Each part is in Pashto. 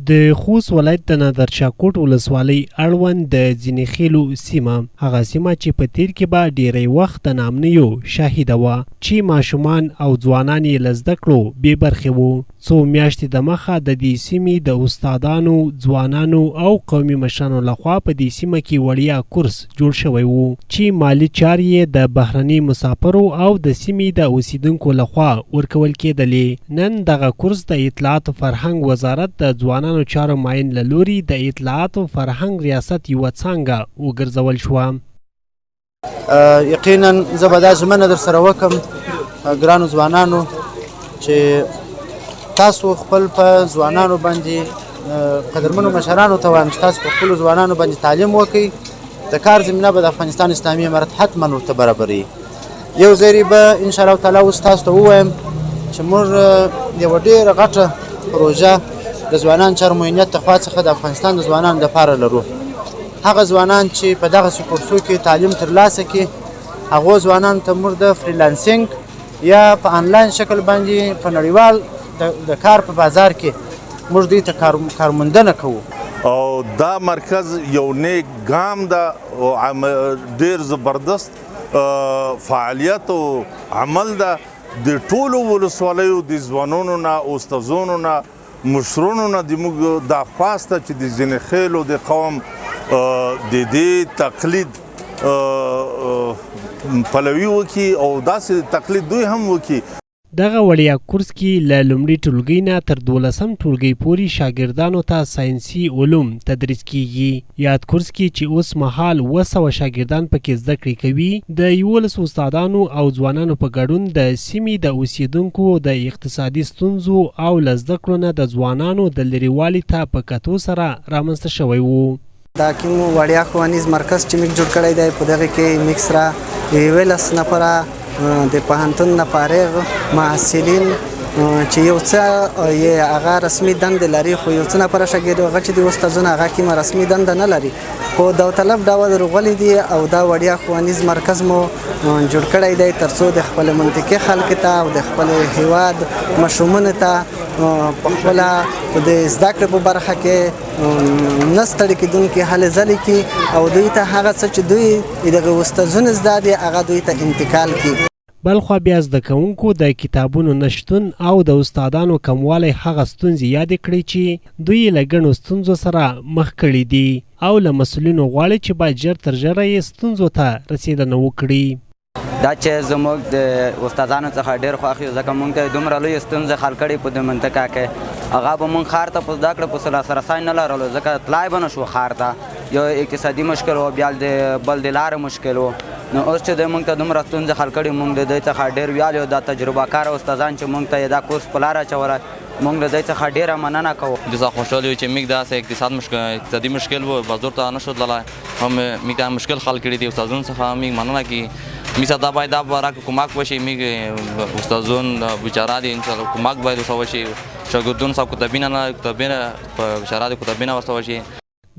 د خوست ولایت د نادرشاهکوټ ولسوالۍ اړوند د ځینې خیلو سیمه هغه سیمه چې په تیر کې به ډیری وخت د نامنیو شاهده وه چې ماشومان او ځوانان یې له زده کړو بې برخې وو. څو میاشتې دمخه د دې سیمې د استادانو، ځوانانو او قومي مشرانو لخوا په دې سیمه کې وړیا کورس جوړ شوی و چې مالي چارې یې د بهرني مسافرو او د سیمې د اوسیدونکو لخوا ورکول کېدلې. نن دغه کورس د اطلاعات او فرهنګ وزارت د ځوانانو چارو معین له لوري د اطلاعات او فرهنګ ریاست یوه څانګه وګرځول شوه. یقینا زه به دا ژمنه در سره وکړم ګرانو ځوانانو چې تاسو خپل په ځوانانو باندې قدرمنو مشرانو ته وایم چې تاسو په خپلو ځوانانو باندې تعلیم وکړئ. د کار زمینه به د افغانستان اسلامي امارت حتما ورته برابروي. یو ځای به انشاءالله تعالی اوس تاسو ته ووایم چې موږ یوه ډېره غټه پروژه د ځوانانو چارو معینیت د خوا څخه د افغانستان د ځوانانو دپاره لرو. هغه ځوانان چې په دغسې کورسو کې تعلیم ترلاسه کړي هغو ځوانانو ته موږ د فریلانسینګ یا په انلاین شکل باندې په نړیوال د کار په بازار کې موږ دوی ته کارموندنه کوو. او دا مرکز یو نیک ګام ده او ډېر زبردست فعالیت او عمل ده. د ټولو ولسوالیو د ځوانانو نه، استادانو نه، مشرانو نه د موږ دا خواسته چې د ځینې خیلو د قوم د دې تقلید پلوي وکړي او داسې تقلید دوی هم وکړي. دغه وړیا کورس کې له لومړي ټولګي نه تر 12م ټولګي پورې شاګردانو ته ساینسي علوم تدریس کیږي. یاد کورس کې چې اوس مهال 200 شاګردان پکې زده کړې کوي د 11 استادانو او ځوانانو په ګډون د سیمې د اوسیدونکو د اقتصادي ستونزو او له زده کړو نه د ځوانانو د لرېوالي ته په کتو سره رامنځته شوی و. دا کوم وړیا ښوونیز مرکز چې موږ جوړ کړی دی په دغه کې موږ سره 11 نفره د پوهنتون نه فارغ محصلین چې یو څه یې هغه رسمي دندې لري خو یو څه نفره شاګرد هغه چې د استادونه هغه کومه رسمي دنده نه لري خو داوطلب ډول راغلي دي او دا وړیا ښوونیز مرکز مو جوړ کړی دی تر څو د خپل منطقې خلکو ته او د خپل هیواد ماشومانو ته په خپله د زده کړې په برخه کې نه ستړي کېدونکي هلې ځلې کړي او دوی ته هغه څه چې دوی دغه استادونه زده دي هغه دوی ته انتقال کړي. بلخوا بیا زده کوونکو د کتابونو نشتون او د استادانو کموالی هغه ستونزې یادې کړې چې دوی له ګڼو ستونزو سره مخ کړي دي او له مسؤلینو غواړي چې باید ژر تر ژره یې ستونزو ته رسېدنه وکړي. دا چې زموږ د استادانو څخه ډېر خوښ یو ځکه موږ ته دومره لویې ستونزې حل کړي په دې منطقه کې هغه به موږ ښار ته په زده کړه په لاسرسی نه لرلو ځکه تلای به نه شو ښار ته. یو اقتصادي مشکل و بیا بل د لارې مشکل و. نو اوس چې دوی موږ ته دومره ستونزې حل کړي موږ د دوی څخه ډېر ویاړ یو. دا تجربه کاره استادان چې موږ ته دا کورس په لاره اچولی موږ له دوی څخه ډېره مننه کوو. دوی خوشحال یو چې موږ داسې اقتصادي مشکل و بازار ته نه شو تللی هم موږ دا مشکل حل کړي دي استادانو څخه موږ مننه کوي. مثلا دا باید دا برای کمک بشه موږ استادان بیچاره دي انشاءالله کمک باید ورته وشي شاګردانو څخه کتابونه په شرایط کتابونه ورته وشي.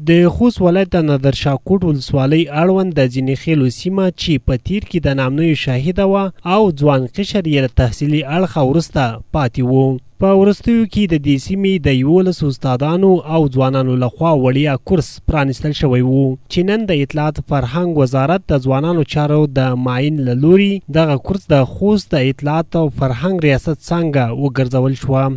د خوست ولایت د نادرشاهکوټ ولسوالۍ اړوند د ځینې خیلو سیمه چې په تیر کې د نامنیو شاهده وه او ځوان قشر یې له تحصیلي اړخه وروسته پاتې و. په وروستیو کې د دې سیمې د 11 استادانو او ځوانانو لخوا وړیا کورس پرانیستل شوی و چې نن د اطلاعات فرهنګ وزارت د ځوانانو چارو د معین له لوري دغه کورس د خوست د اطلاعات او فرهنګ ریاست څانګه وګرځول شوه.